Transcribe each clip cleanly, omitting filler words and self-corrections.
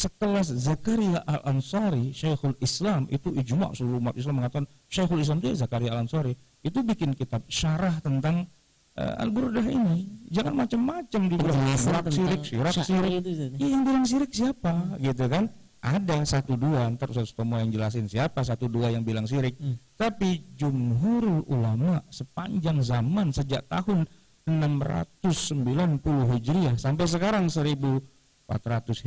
sekelas Zakaria Al-Ansari, Syekhul Islam, itu ijma' seluruh umat Islam mengatakan Syekhul Islam itu Zakaria Al-Ansari, itu bikin kitab syarah tentang Al-Burdah ini. Jangan macam-macam dibilang syirik. Iya, yang bilang syirik siapa? Gitu kan? Ada satu dua, ntar Ustaz Tomo yang jelasin siapa satu dua yang bilang syirik. Tapi jumhurul ulama sepanjang zaman sejak tahun 690 Hijriah sampai sekarang 1400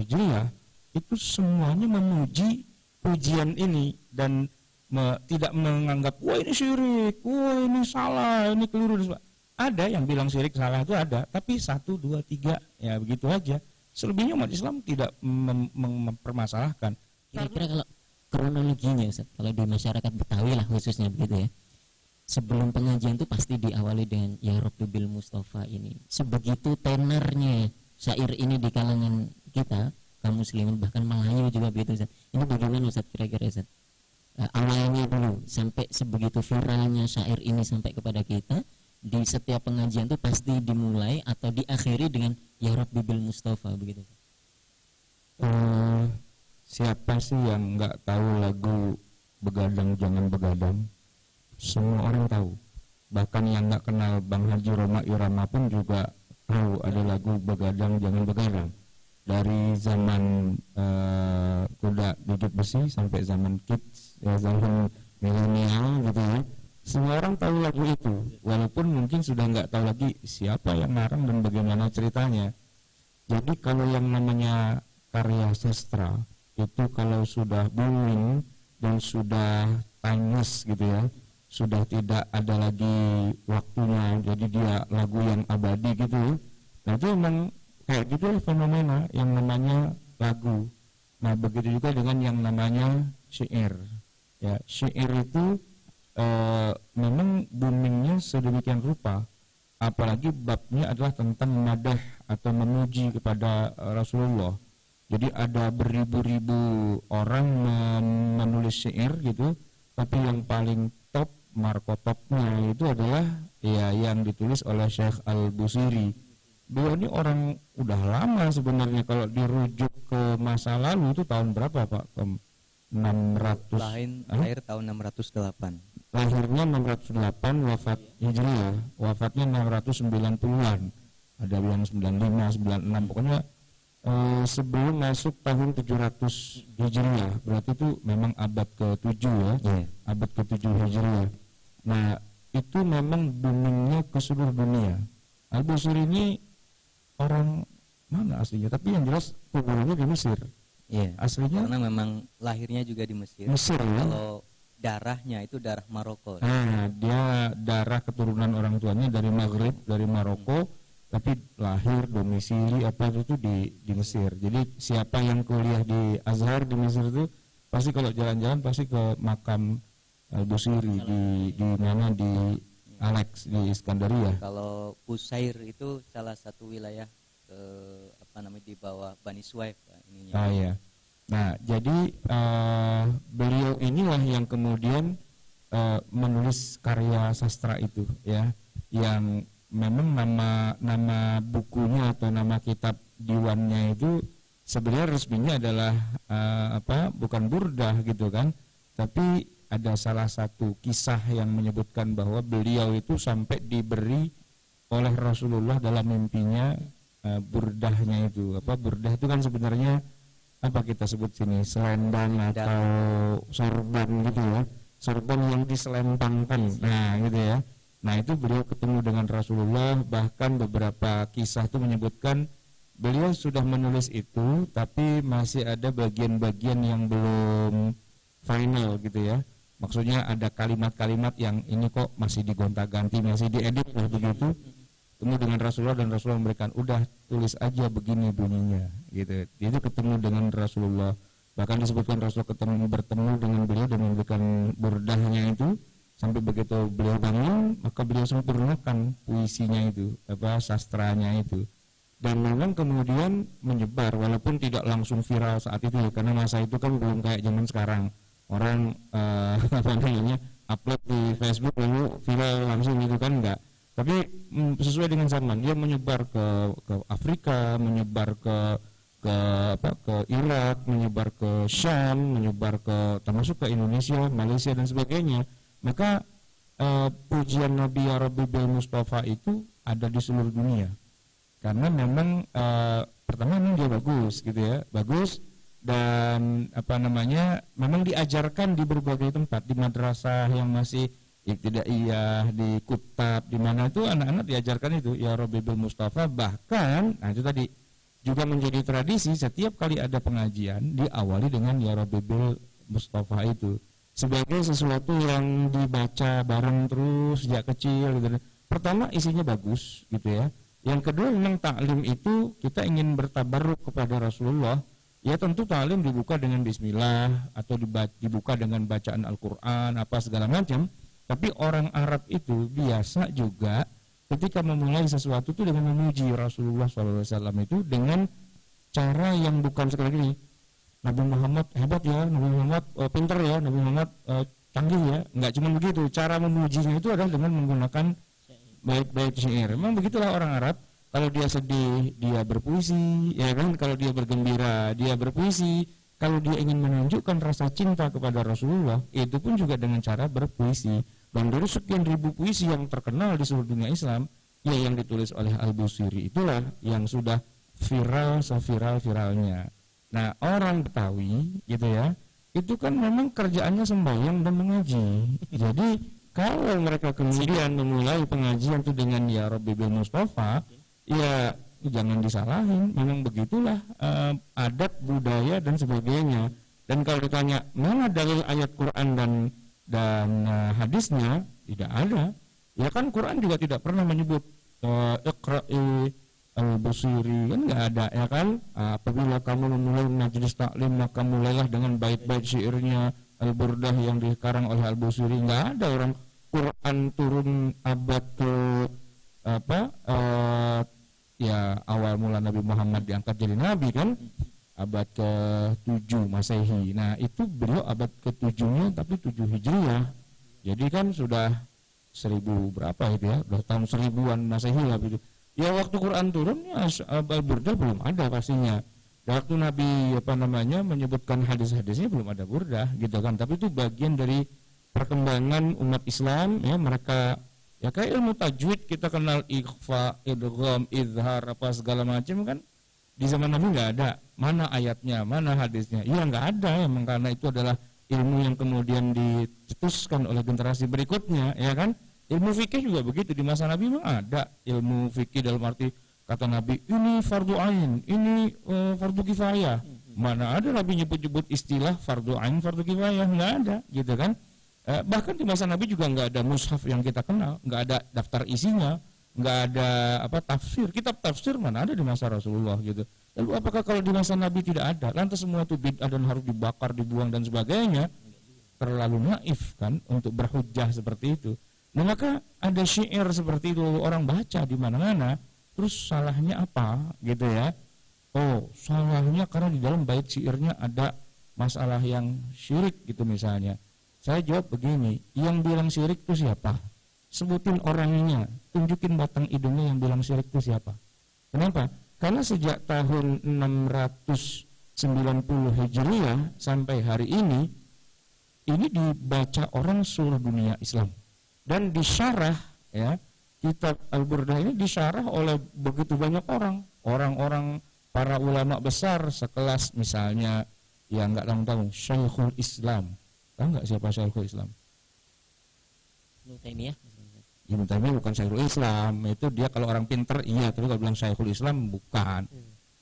Hijriah itu semuanya memuji pujian ini dan tidak menganggap wah ini syirik, wah ini salah, ini keliru. Ada yang bilang syirik salah itu ada, tapi 1, 2, 3 ya begitu aja. Selebihnya umat Islam tidak mempermasalahkan. Kira-kira kalau kronologinya Ustaz, kalau di masyarakat Betawi lah khususnya begitu ya, sebelum pengajian itu pasti diawali dengan Ya Rabbi bil Mustafa ini. Sebegitu tenernya syair ini di kalangan kita kaum muslimin, bahkan Melayu juga begitu Ustaz. Ini bagaimana Ustaz kira-kira Ustaz? Awalnya dulu sampai sebegitu viralnya syair ini sampai kepada kita, di setiap pengajian itu pasti dimulai atau diakhiri dengan Ya Rabbi bil Mustafa begitu. Siapa sih yang nggak tahu lagu Begadang Jangan Begadang? Semua orang tahu. Bahkan yang nggak kenal Bang Haji Roma Irama pun juga tahu ada lagu Begadang Jangan Begadang. Dari zaman kuda gigit besi sampai zaman kids, ya, zaman milenial gitu ya. Semua orang tahu lagu itu, walaupun mungkin sudah nggak tahu lagi siapa yang ngarang dan bagaimana ceritanya. Jadi kalau yang namanya karya sastra itu kalau sudah booming dan sudah timeless gitu ya, sudah tidak ada lagi waktunya, jadi dia lagu yang abadi gitu ya. Nah itu memang kayak gitu fenomena yang namanya lagu. Nah begitu juga dengan yang namanya syair. Ya, syair itu memang boomingnya sedemikian rupa, apalagi babnya adalah tentang madah atau memuji kepada Rasulullah. Jadi ada beribu-ribu orang menulis syair gitu, tapi yang paling top, markotopnya itu adalah ya yang ditulis oleh Syekh Al-Busiri. Beliau ini orang udah lama sebenarnya, kalau dirujuk ke masa lalu itu tahun berapa Pak? 600 lahir tahun 608. Lahirnya 608, wafat Hijriah, wafatnya 690-an. Ada yang 95, 96, pokoknya sebelum masuk tahun 700 Hijriah. Berarti itu memang abad ke-7 ya. Abad ke-7 Hijriah. Nah, itu memang boomingnya ke seluruh dunia. Al-Busiri ini orang mana aslinya? Tapi yang jelas kuburannya di Mesir. Iya. Aslinya karena memang lahirnya juga di Mesir. Mesir ya. Kalau darahnya itu darah Maroko. Nah, dia darah keturunan orang tuanya dari Maghrib, dari Maroko, tapi lahir domisili apa itu di Mesir. Jadi siapa yang kuliah di Azhar di Mesir itu pasti kalau jalan-jalan pasti ke makam Al-Busiri di mana di Alex di Iskandaria. Kalau Qusair itu salah satu wilayah di bawah Bani Suwaib ininya. Ah ya. Nah, jadi beliau inilah yang kemudian menulis karya sastra itu ya, yang memang nama bukunya atau nama kitab diwannya itu sebenarnya resminya adalah bukan Burdah gitu kan, tapi ada salah satu kisah yang menyebutkan bahwa beliau itu sampai diberi oleh Rasulullah dalam mimpinya burdahnya itu. Burdah itu kan sebenarnya apa kita sebut sini, selendang atau sorban gitu ya, sorban yang diselempangkan. Nah gitu ya. Nah itu beliau ketemu dengan Rasulullah, bahkan beberapa kisah itu menyebutkan beliau sudah menulis itu, tapi masih ada bagian-bagian yang belum final gitu ya. Maksudnya ada kalimat-kalimat yang ini kok masih digonta-ganti, masih diedit lah begitu. Ketemu dengan Rasulullah dan Rasulullah memberikan, udah tulis aja begini bunyinya gitu. Dia itu ketemu dengan Rasulullah, bahkan disebutkan Rasulullah bertemu dengan beliau dan memberikan burdahnya itu. Sampai begitu beliau bangun, maka beliau sempurnakan puisinya itu, sastranya itu. Dan memang kemudian menyebar, walaupun tidak langsung viral saat itu, karena masa itu kan belum kayak zaman sekarang. Orang upload di Facebook lalu viral langsung gitu kan, enggak. Tapi sesuai dengan zaman, dia menyebar ke Afrika, menyebar ke ke Irak, menyebar ke Syam, menyebar ke termasuk ke Indonesia, Malaysia dan sebagainya. Maka pujian Nabi Ya Rabbi bil Mustafa itu ada di seluruh dunia. Karena memang pertama memang dia bagus gitu ya, bagus, dan memang diajarkan di berbagai tempat, di madrasah yang masih ibtidaiyah, di kutab, di mana itu anak-anak diajarkan itu Ya Rabbi bil Mustafa. Bahkan itu tadi juga menjadi tradisi setiap kali ada pengajian diawali dengan Ya Rabbi bil Mustafa itu sebagai sesuatu yang dibaca bareng terus sejak kecil gitu. Pertama isinya bagus gitu ya. Yang kedua memang taklim itu kita ingin bertabarruk kepada Rasulullah. Ya tentu taklim dibuka dengan bismillah atau dibuka dengan bacaan Al-Qur'an apa segala macam. Tapi orang Arab itu biasa juga ketika memulai sesuatu itu dengan memuji Rasulullah SAW itu dengan cara yang bukan sekali lagi Nabi Muhammad hebat ya, Nabi Muhammad pintar ya, Nabi Muhammad canggih ya. Enggak cuma begitu, cara memujinya itu adalah dengan menggunakan bait-bait syair. Memang begitulah orang Arab. Kalau dia sedih, dia berpuisi, ya kan? Kalau dia bergembira, dia berpuisi. Kalau dia ingin menunjukkan rasa cinta kepada Rasulullah, itu pun juga dengan cara berpuisi. Dan dari sekian ribu puisi yang terkenal di seluruh dunia Islam, ya yang ditulis oleh Al-Busiri itulah yang sudah viral seviral-viralnya. Nah, orang Betawi gitu ya, itu kan memang kerjaannya sembahyang dan mengaji. Jadi kalau mereka kemudian memulai pengajian itu dengan Ya Rabbi bil Mustafa, ya jangan disalahin, memang begitulah adat, budaya dan sebagainya. Dan kalau ditanya mana dalil ayat Quran dan hadisnya, tidak ada. Ya kan Quran juga tidak pernah menyebut Iqra'i Al-Busiri, kan nggak ada ya kan. Apabila kamu memulai majelis taklim maka mulailah dengan bait-bait syairnya Al-Burdah yang dikarang oleh Al-Busiri. Nggak ada. Orang Quran turun abad ke awal mula Nabi Muhammad diangkat jadi nabi kan, abad ke-7 Masehi. Nah itu beliau abad ke-7-nya tapi 7 Hijriah. Jadi kan sudah 1000 berapa itu ya, udah tahun 1000-an Masehi lah gitu. Ya waktu Quran turun ya Al-Burdah belum ada pastinya. Waktu Nabi menyebutkan hadis-hadisnya belum ada burdah gitu kan. Tapi itu bagian dari perkembangan umat Islam ya, mereka ya kayak ilmu tajwid kita kenal ikhfa, idgham, izhar apa segala macam kan. Di zaman Nabi nggak ada. Mana ayatnya, mana hadisnya? Iya nggak ada, emang karena itu adalah ilmu yang kemudian dicetuskan oleh generasi berikutnya, ya kan? Ilmu fikih juga begitu, di masa Nabi memang ada ilmu fikih dalam arti kata Nabi ini fardu ain, ini fardu kifayah. Mana ada Nabi nyebut-nyebut istilah fardu ain, fardu kifayah, nggak ada, gitu kan? Bahkan di masa Nabi juga nggak ada mushaf yang kita kenal, nggak ada daftar isinya, nggak ada tafsir, kitab tafsir mana ada di masa Rasulullah gitu. Lalu apakah kalau di masa Nabi tidak ada, lantas semua itu bid'ah dan harus dibakar, dibuang dan sebagainya? Terlalu naif kan untuk berhujjah seperti itu. Nah maka ada syair seperti itu orang baca di mana-mana, terus salahnya apa gitu ya? Oh salahnya karena di dalam bait syairnya ada masalah yang syirik gitu misalnya. Saya jawab begini, yang bilang syirik itu siapa? Sebutin orangnya, tunjukin batang hidungnya yang bilang syirik itu siapa. Kenapa? Karena sejak tahun 690 Hijriah sampai hari ini dibaca orang seluruh dunia Islam. Dan disyarah ya, kitab Al-Burdah ini disyarah oleh begitu banyak orang-orang para ulama besar sekelas misalnya yang nggak tahu Syekhul Islam. Tahu nggak siapa Syekhul Islam? Ibnu Taimiyah. Ibnu Taimiyah bukan Syekhul Islam, itu dia kalau orang pinter iya, tapi kalau bilang Syekhul Islam bukan.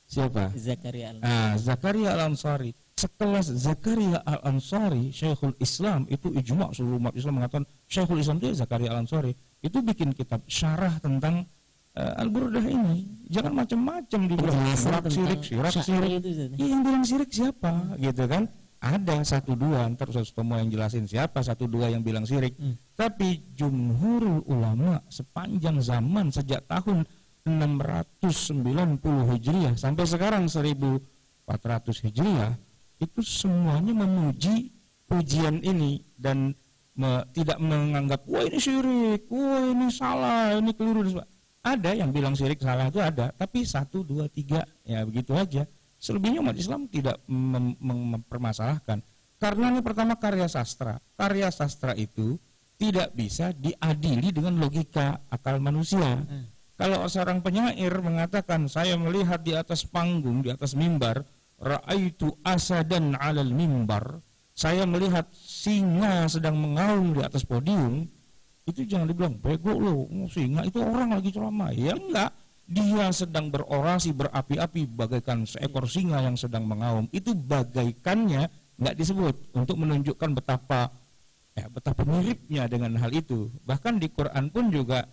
Siapa? Zakaria Al-Ansari. Zakaria Al-Ansari. Sekelas Zakaria Al-Ansari, Syekhul Islam itu ijma' seluruh umat Islam mengatakan Syekhul Islam itu Zakaria Al-Ansari. Itu bikin kitab syarah tentang Al-Burdah ini. Jangan macam-macam dibilang syirik. Yang bilang syirik siapa? Gitu kan? Ada 1-2, ntar Ustaz Tomo yang jelasin siapa 1-2 yang bilang syirik. Tapi jumhurul ulama sepanjang zaman sejak tahun 690 Hijriah sampai sekarang 1400 Hijriah itu semuanya memuji pujian ini dan tidak menganggap wah ini syirik, wah ini salah, ini keliru. Ada yang bilang syirik salah itu ada, tapi 1, 2, 3 ya begitu aja. Selebihnya umat Islam tidak mempermasalahkan. Karena ini pertama karya sastra. Karya sastra itu tidak bisa diadili dengan logika akal manusia. Kalau seorang penyair mengatakan, saya melihat di atas panggung, di atas mimbar, ra'aitu asadan 'alal mimbar, saya melihat singa sedang mengaum di atas podium, itu jangan dibilang bego lo, singa itu orang lagi ceramah. Ya enggak, dia sedang berorasi berapi-api bagaikan seekor singa yang sedang mengaum. Itu bagaikannya enggak disebut untuk menunjukkan betapa miripnya dengan hal itu. Bahkan di Quran pun juga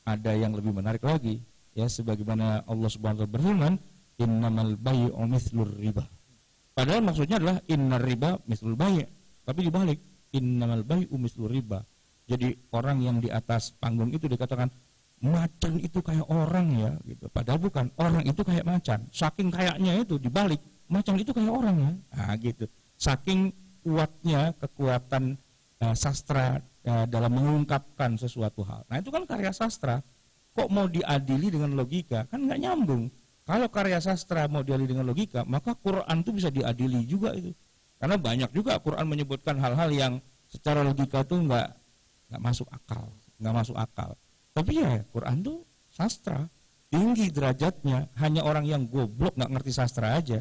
ada yang lebih menarik lagi, ya, sebagaimana Allah Subhanahu wa taala berfirman, innamal bai'u mithlur riba. Padahal maksudnya adalah innar riba mithlul bai', tapi dibalik, innamal bai'u mithlur riba. Jadi orang yang di atas panggung itu dikatakan macan itu kayak orang, ya, gitu. Padahal bukan, orang itu kayak macan. Saking kayaknya itu dibalik, macan itu kayak orang, ya. Nah, gitu. Saking kuatnya kekuatan sastra dalam mengungkapkan sesuatu hal. Nah, itu kan karya sastra. Kok mau diadili dengan logika? Kan nggak nyambung. Kalau karya sastra mau diadili dengan logika, maka Quran itu bisa diadili juga itu. Karena banyak juga Quran menyebutkan hal-hal yang secara logika itu nggak masuk akal. Tapi ya Quran itu sastra, tinggi derajatnya. Hanya orang yang goblok nggak ngerti sastra aja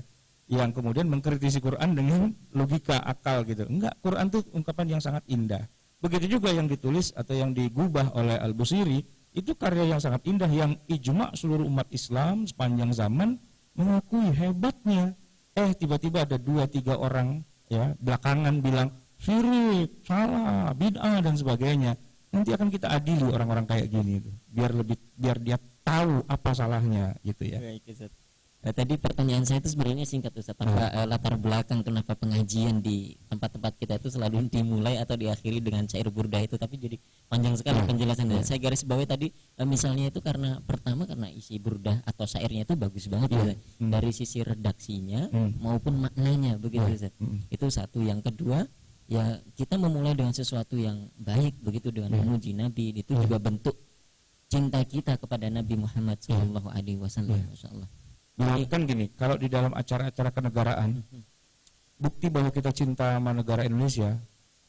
yang kemudian mengkritisi Quran dengan logika akal gitu. Enggak, Quran itu ungkapan yang sangat indah. Begitu juga yang ditulis atau yang digubah oleh Al-Busiri, itu karya yang sangat indah yang ijma seluruh umat Islam sepanjang zaman mengakui hebatnya. Tiba-tiba ada 2-3 orang, ya, belakangan bilang syirik, salah, bid'ah dan sebagainya. Nanti akan kita adili orang-orang kayak gini itu, biar dia tahu apa salahnya gitu, ya. Baik, Ustaz. Tadi pertanyaan saya itu sebenarnya singkat, Ustaz. Latar belakang kenapa pengajian di tempat-tempat kita itu selalu dimulai atau diakhiri dengan syair burdah itu, tapi jadi panjang sekali penjelasannya. Saya garis bawahi tadi misalnya itu karena pertama karena isi burdah atau syairnya itu bagus banget, Ustaz. Dari sisi redaksinya maupun maknanya, begitu, Ustaz. Itu satu. Yang kedua, ya kita memulai dengan sesuatu yang baik, begitu, dengan memuji Nabi. Itu juga bentuk cinta kita kepada Nabi Muhammad SAW. Masyaallah. Kan gini, kalau di dalam acara-acara kenegaraan, bukti bahwa kita cinta sama negara Indonesia,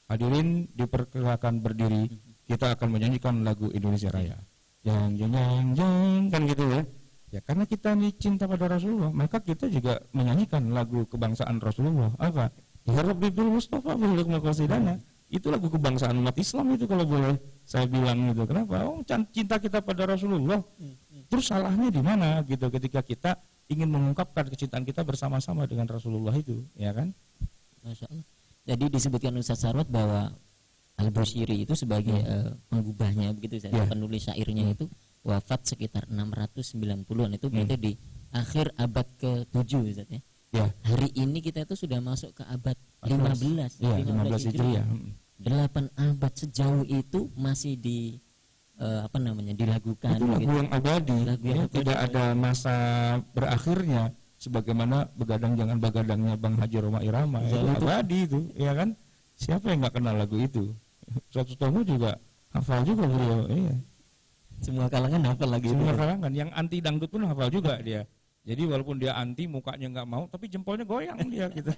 hadirin dipersilakan berdiri, kita akan menyanyikan lagu Indonesia Raya. Jang jang jang jang, kan gitu, ya. Ya karena kita ini cinta pada Rasulullah, maka kita juga menyanyikan lagu kebangsaan Rasulullah. Apa? Ya Rabbil Mustafa bil qasidana. Itu lagu kebangsaan umat Islam itu, kalau boleh saya bilang gitu. Kenapa? Cinta kita pada Rasulullah. Terus salahnya di mana gitu ketika kita ingin mengungkapkan kecintaan kita bersama-sama dengan Rasulullah itu, ya kan? Masya Allah. Jadi disebutkan Ustaz Sarwat bahwa Al-Busiri itu sebagai penggubahnya, begitu, penulis syairnya itu wafat sekitar 690-an, itu berarti di akhir abad ke-7, Ustaz, ya. Ya. Hari ini kita itu sudah masuk ke abad 15, 15 Hijriah. 8 abad sejauh itu masih dilakukan. Itu lagu gitu. yang abadi, ya, tidak ada masa berakhirnya. Sebagaimana begadang jangan begadangnya Bang Haji Roma Irama, itu abadi itu, ya kan? Siapa yang nggak kenal lagu itu? Suatu Tomo juga hafal juga beliau, iya. Semua kalangan hafal lagi. Semua kalangan, yang anti dangdut pun hafal juga dia. Jadi walaupun dia anti, mukanya nggak mau, tapi jempolnya goyang dia gitu.